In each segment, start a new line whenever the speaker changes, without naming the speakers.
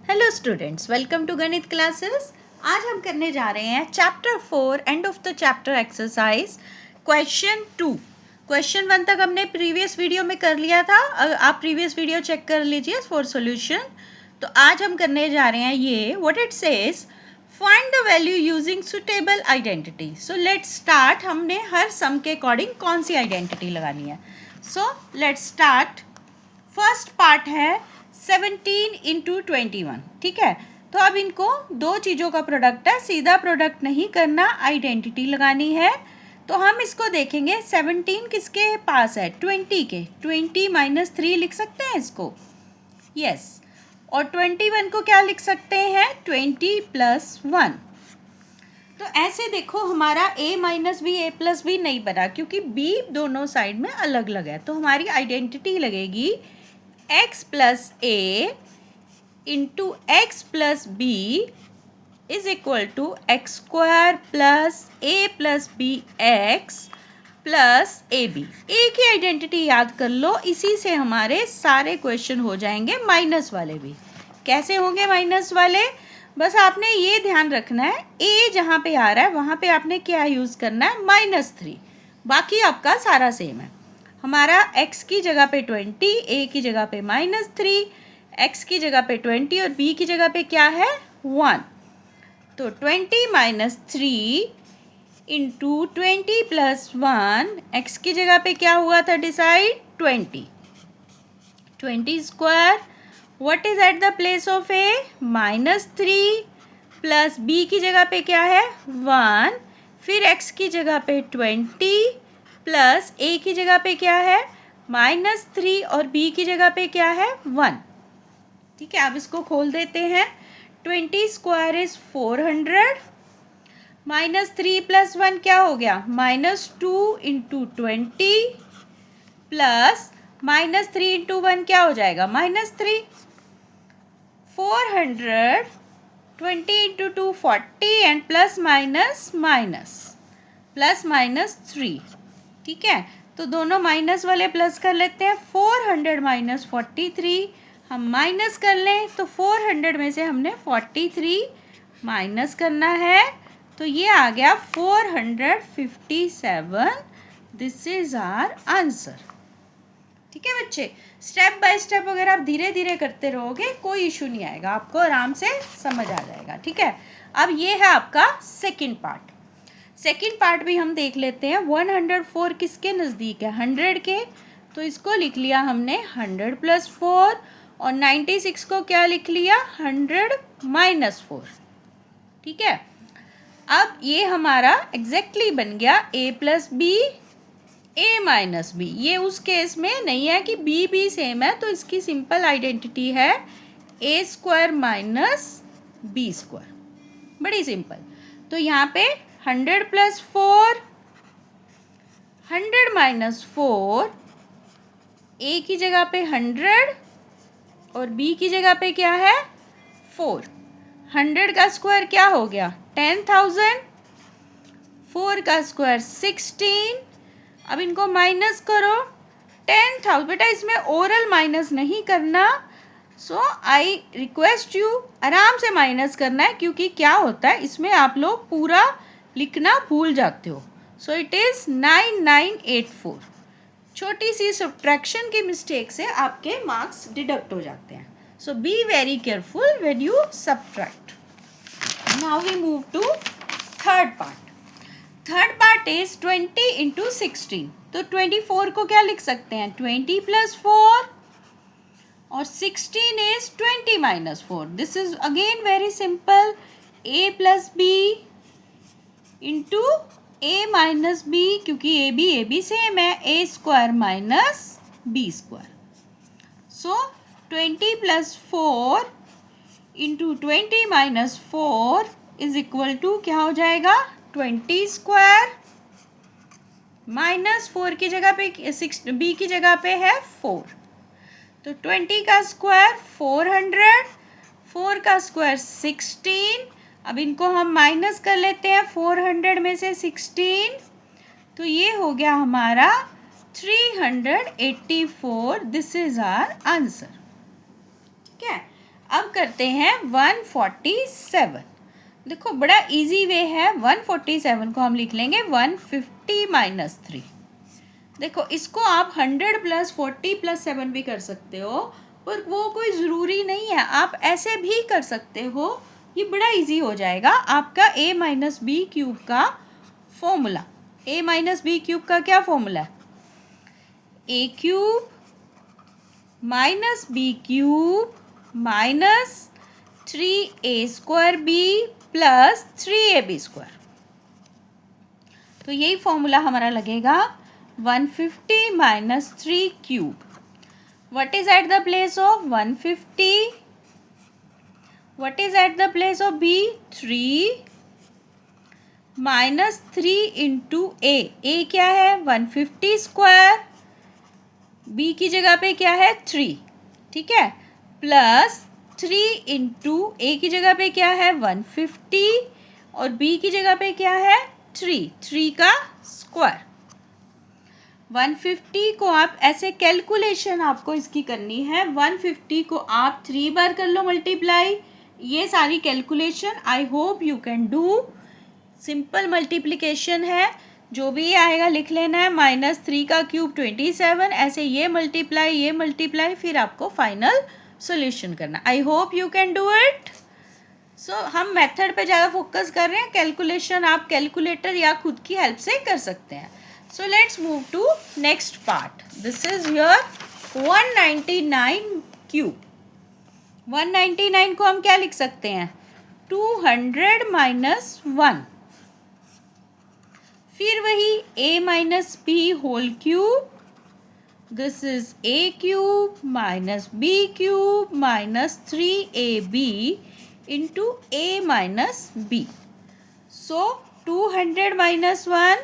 Hello students, welcome to गणित classes. आज हम करने जा रहे हैं chapter 4 end of the chapter exercise question 2। Question 1 तक हमने प्रीवियस वीडियो में कर लिया था। आप प्रीवियस वीडियो चेक कर लीजिए फॉर सॉल्यूशन। तो आज हम करने जा रहे हैं ये what it says, find the value using suitable identity. So let's start. हमने हर सम के अकॉर्डिंग कौन सी आइडेंटिटी लगानी है। So let's start. First part है 17 इंटू 21। ठीक है, तो अब इनको दो चीज़ों का प्रोडक्ट है, सीधा प्रोडक्ट नहीं करना, आइडेंटिटी लगानी है। तो हम इसको देखेंगे 17 किसके पास है, 20 के। 20 माइनस 3 लिख सकते हैं इसको, यस। और 21 को क्या लिख सकते हैं, 20 प्लस 1। तो ऐसे देखो हमारा a minus B A plus B नहीं बना, क्योंकि b दोनों साइड में अलग अलग है। तो हमारी आइडेंटिटी लगेगी x plus a into x plus b is equal to x square plus a plus b x plus a b. A की आइडेंटिटी याद कर लो, इसी से हमारे सारे क्वेश्चन हो जाएंगे, माइनस वाले भी। कैसे होंगे माइनस वाले, बस आपने ये ध्यान रखना है, ए जहाँ पे आ रहा है वहाँ पे आपने क्या यूज़ करना है, -3। बाकी आपका सारा सेम है। हमारा x की जगह पे 20, a की जगह पे -3, x की जगह पे 20 और b की जगह पे क्या है, 1। तो 20 माइनस 3 इंटू 20 प्लस 1, x की जगह पे क्या हुआ था decide, 20 square. What is at the place of a, -3 plus b की जगह पे क्या है, 1। फिर x की जगह पे 20 प्लस a की जगह पे क्या है, -3 और b की जगह पे क्या है, 1। ठीक है, अब इसको खोल देते हैं। 20 स्क्वायर इज 400, -3 प्लस 1 क्या हो गया, -2 इंटू 20 प्लस -3 इंटू 1 क्या हो जाएगा, -3। 400, 20 इंटू 2 40 एंड प्लस माइनस 3। ठीक है, तो दोनों माइनस वाले प्लस कर लेते हैं। 400 माइनस 43 हम माइनस कर लें, तो 400 में से हमने 43 माइनस करना है, तो ये आ गया 457। This is our answer. ठीक है बच्चे, स्टेप बाय स्टेप अगर आप धीरे धीरे करते रहोगे कोई इशू नहीं आएगा, आपको आराम से समझ आ जाएगा। ठीक है, अब ये है आपका सेकंड पार्ट। सेकंड पार्ट भी हम देख लेते हैं। 104 किसके नज़दीक है, 100 के। तो इसको लिख लिया हमने 100 प्लस 4, और 96 को क्या लिख लिया, 100 माइनस 4। ठीक है, अब ये हमारा एग्जैक्टली बन गया a plus B a minus B. ये उस केस में नहीं है कि b भी सेम है, तो इसकी सिंपल आइडेंटिटी है a square minus B square, बड़ी सिंपल। तो यहाँ पे 100 प्लस 4, 100 माइनस 4, a की जगह पे 100 और b की जगह पे क्या है, 4। 100 का स्क्वायर क्या हो गया, 10,000। 4 का स्क्वायर 16। अब इनको माइनस करो, 10,000। बेटा इसमें ओरल माइनस नहीं करना, सो आई रिक्वेस्ट यू आराम से माइनस करना है, क्योंकि क्या होता है इसमें आप लोग पूरा लिखना भूल जाते हो। So it is 9984। छोटी सी सब्ट्रैक्शन की मिस्टेक से आपके मार्क्स डिडक्ट हो जाते हैं। So be very careful when you subtract. Now we move to third part. Third part is 20 into 16। तो 24 को क्या लिख सकते हैं, 20 प्लस 4, और 16 is 20 minus 4। This is again very simple, a plus B into a minus B, क्योंकि A B same है, a square minus B square. So 20 plus 4 into 20 minus 4 is equal to क्या हो जाएगा, 20 स्क्वायर माइनस 4 की जगह पे b की जगह पे है 4। तो 20 का स्क्वायर 400, 4 का स्क्वायर 16। अब इनको हम माइनस कर लेते हैं 400 में से 16, तो ये हो गया हमारा 384। This is our answer. ठीक है, अब करते हैं 147। देखो बड़ा इजी वे है, 147 को हम लिख लेंगे 150 माइनस 3। देखो इसको आप 100 प्लस 40 प्लस 7 भी कर सकते हो, पर वो कोई ज़रूरी नहीं है, आप ऐसे भी कर सकते हो। ये बड़ा इजी हो जाएगा आपका a माइनस बी क्यूब का formula. a minus B cube का क्या फॉर्मूला है? a cube minus B cube minus 3a² b plus 3ab²। तो यही फॉर्मूला हमारा लगेगा 150 minus 3 cube. What is at the place of 150? What is at the place of b? 3 minus 3 into a क्या है? 150 square. b की जगह पे क्या है? 3, ठीक है, प्लस 3 इंटू a की जगह पे क्या है? 150 और b की जगह पे क्या है? 3 का स्क्वायर। 150 को आप ऐसे कैलकुलेशन आपको इसकी करनी है, 150 को आप 3 बार कर लो मल्टीप्लाई। ये सारी calculation I hope you can do. Simple multiplication है, जो भी आएगा लिख लेना है। माइनस 3 का क्यूब 27, ऐसे ये मल्टीप्लाई फिर आपको फाइनल सॉल्यूशन करना। I hope you can do it. So हम मेथड पे ज़्यादा फोकस कर रहे हैं, कैलकुलेशन आप कैलकुलेटर या खुद की हेल्प से कर सकते हैं। So let's move to next part. This is your 199 cube. 199 को हम क्या लिख सकते हैं? 200 माइनस 1। फिर वही a minus b whole cube. This is a cube minus b cube minus 3ab into a minus b। So 200 minus 1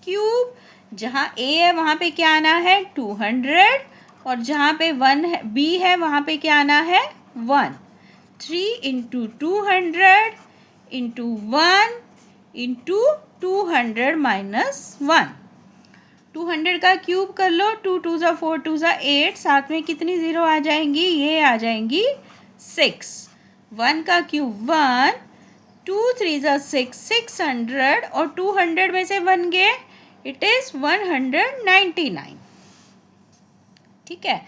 cube, जहाँ a है वहाँ पे क्या आना है? 200, और जहाँ पे 1 है b है वहाँ पे क्या आना है? 1। 3 इंटू 200 इंटू 1 इंटू 200 माइनस 1। 200 का क्यूब कर लो, 2 2 ज़ा 4 2 ज़ा 8, साथ में कितनी ज़ीरो आ जाएंगी? ये आ जाएंगी 6। 1 का क्यूब 1, 2 3 ज़ा 6, 600, और 200 में से 1 गए, इट इज़ 199। ठीक है,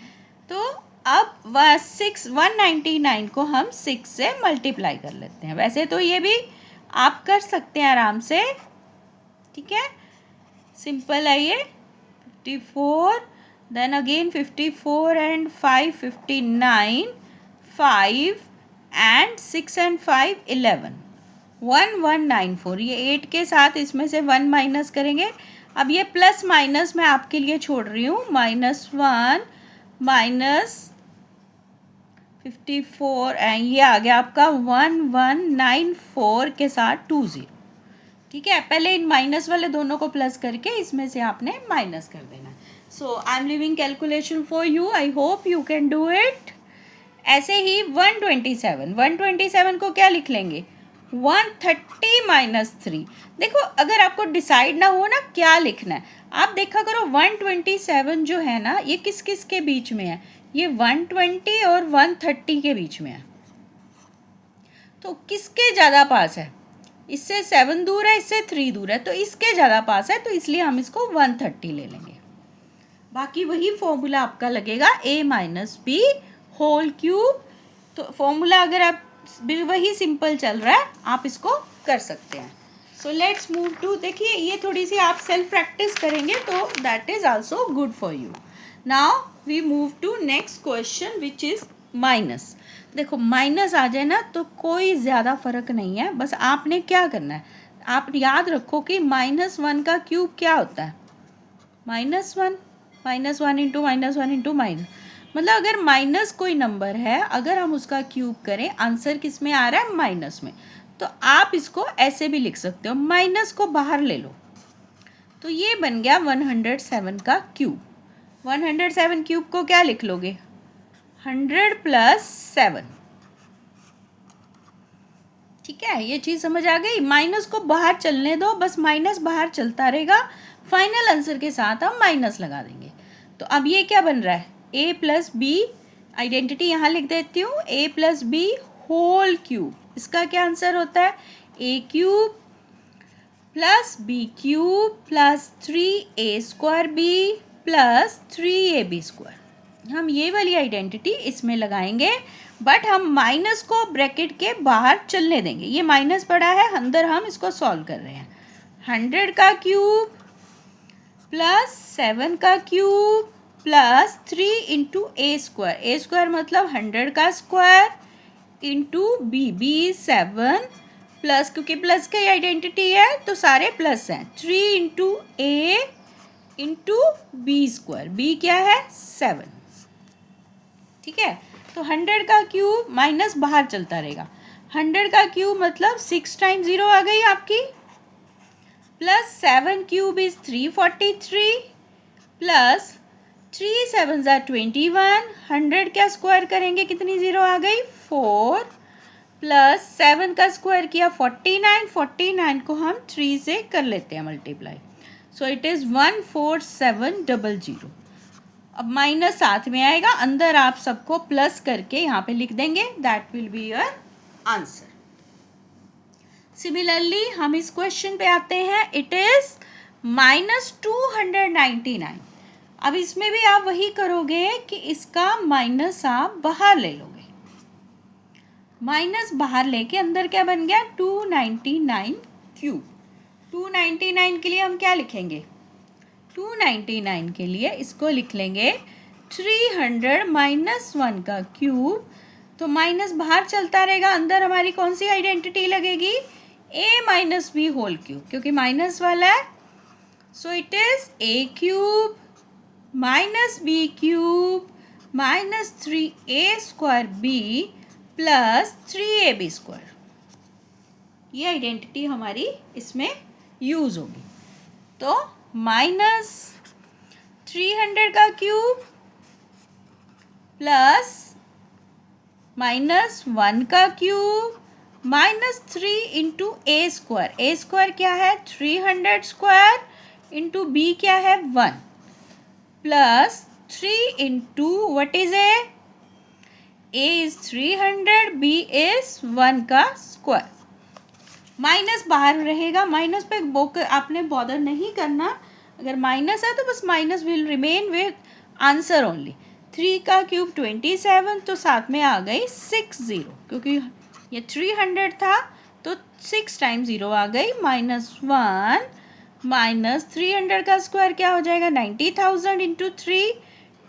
तो अब 199 को हम 6 से मल्टीप्लाई कर लेते हैं। वैसे तो ये भी आप कर सकते हैं आराम से, ठीक है, सिंपल है ये। 54, then again 54 and 5 59, 5 and 6 and 5 11, 1194। ये 8 के साथ इसमें से 1 माइनस करेंगे। अब ये प्लस माइनस मैं आपके लिए छोड़ रही हूँ, -1 माइनस 54 एंड ये आ गया आपका 1194 के साथ 20। ठीक है, पहले इन माइनस वाले दोनों को प्लस करके इसमें से आपने माइनस कर देना। So I am leaving calculation for you, I hope you can do it. ऐसे ही 127 को क्या लिख लेंगे? 130 माइनस 3। देखो अगर आपको डिसाइड ना हो ना क्या लिखना है, आप देखा करो 127 जो है ना, ये किस किस के बीच में है? ये 120 और 130 के बीच में है। तो किसके ज़्यादा पास है? इससे 7 दूर है, इससे 3 दूर है, तो इसके ज़्यादा पास है, तो इसलिए हम इसको 130 ले लेंगे। बाकी वही फॉर्मूला आपका लगेगा a minus B whole cube. तो फॉर्मूला अगर आप वही सिंपल चल रहा है, आप इसको कर सकते हैं। सो लेट्स मूव टू, देखिए ये थोड़ी सी आप सेल्फ प्रैक्टिस करेंगे तो that is also good for you. Now we move to next question which is minus. देखो माइनस आ जाए ना तो कोई ज़्यादा फ़र्क नहीं है, बस आपने क्या करना है, आप याद रखो कि -1 का क्यूब क्या होता है? -1 इंटू -1 इंटू माइनस, मतलब अगर माइनस कोई नंबर है, अगर हम उसका क्यूब करें, आंसर किस में आ रहा है? माइनस में। तो आप इसको ऐसे भी लिख सकते हो, माइनस को बाहर ले लो, तो ये बन गया 107 का क्यूब। 107 क्यूब को क्या लिख लोगे? 100 प्लस 7। ठीक है, ये चीज़ समझ आ गई। माइनस को बाहर चलने दो, बस माइनस बाहर चलता रहेगा, फाइनल आंसर के साथ हम माइनस लगा देंगे। तो अब ये क्या बन रहा है? a प्लस बी आइडेंटिटी यहाँ लिख देती हूँ, a plus B whole cube. इसका क्या आंसर होता है? a cube plus B cube plus 3a² plus 3ab²। हम ये वाली आइडेंटिटी इसमें लगाएंगे, बट हम माइनस को ब्रैकेट के बाहर चलने देंगे। ये माइनस पड़ा है, अंदर हम इसको सॉल्व कर रहे हैं। 100 का क्यूब प्लस 7 का क्यूब प्लस 3 इंटू a² मतलब 100 का स्क्वायर इंटू बी 7 प्लस, क्योंकि प्लस की आइडेंटिटी है तो सारे प्लस हैं। 3 into a into b², b क्या है? 7। ठीक है, तो 100 का क्यूब माइनस बाहर चलता रहेगा। 100 का क्यूब मतलब 6 टाइम्स 0 आ गई आपकी, प्लस 7 क्यूब इज 343 प्लस 3 7 21। 100 क्या स्क्वायर करेंगे, कितनी 0 आ गई? 4 प्लस 7 का स्क्वायर किया 49। 49 को हम 3 से कर लेते हैं मल्टीप्लाई, सो इट इज़ 14700। अब माइनस साथ में आएगा, अंदर आप सबको प्लस करके यहाँ पे लिख देंगे, that will be your answer. Similarly हम इस क्वेश्चन पे आते हैं, इट इज -299। अब इसमें भी आप वही करोगे कि इसका माइनस आप बाहर ले लोगे। माइनस बाहर लेके अंदर क्या बन गया? 299 क्यूब। 299 के लिए हम क्या लिखेंगे? 299 के लिए इसको लिख लेंगे 300 माइनस 1 का क्यूब। तो माइनस बाहर चलता रहेगा, अंदर हमारी कौन सी आइडेंटिटी लगेगी? a minus B whole cube, क्योंकि माइनस वाला है। So it is a cube minus B cube minus 3a² plus 3ab²। ये आइडेंटिटी हमारी इसमें यूज होगी। तो माइनस 300 का क्यूब प्लस माइनस 1 का क्यूब माइनस 3 इंटू a² क्या है? 300² इंटू बी क्या है? 1 plus 3 into what is a is 300, b is 1 का स्क्वायर। माइनस बाहर रहेगा, माइनस पे आपने बॉदर नहीं करना। अगर माइनस है तो बस minus will remain with answer only. 3 का क्यूब 27, तो साथ में आ गई 60, क्योंकि ये 300 था तो 6 टाइम्स 0 आ गई। -1 माइनस 300 का स्क्वायर क्या हो जाएगा? 90,000 इंटू 3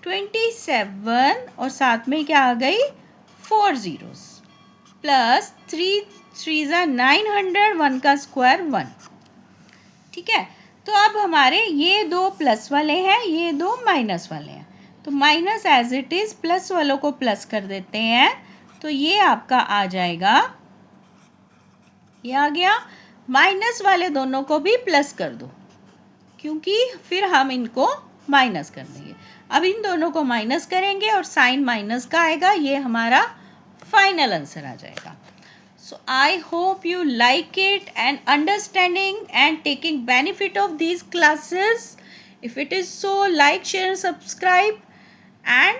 27, और साथ में क्या आ गई? 4 zeros प्लस 3 3 900, 1 का स्क्वायर 1। ठीक है, तो अब हमारे ये दो प्लस वाले हैं, ये दो माइनस वाले हैं, तो minus as it is, plus वालों को प्लस कर देते हैं, तो ये आपका आ जाएगा, ये आ गया। माइनस वाले दोनों को भी प्लस कर दो, क्योंकि फिर हम इनको माइनस कर देंगे। अब इन दोनों को माइनस करेंगे और साइन माइनस का आएगा, ये हमारा फाइनल आंसर आ जाएगा। So I hope you like it and understanding and taking benefit of these classes. If it is so, like, share and subscribe and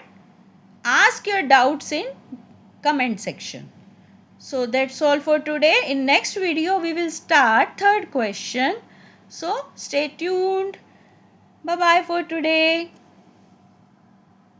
ask your doubts in comment section. So that's all for today. In next video we will start third question. So stay tuned. Bye bye for today.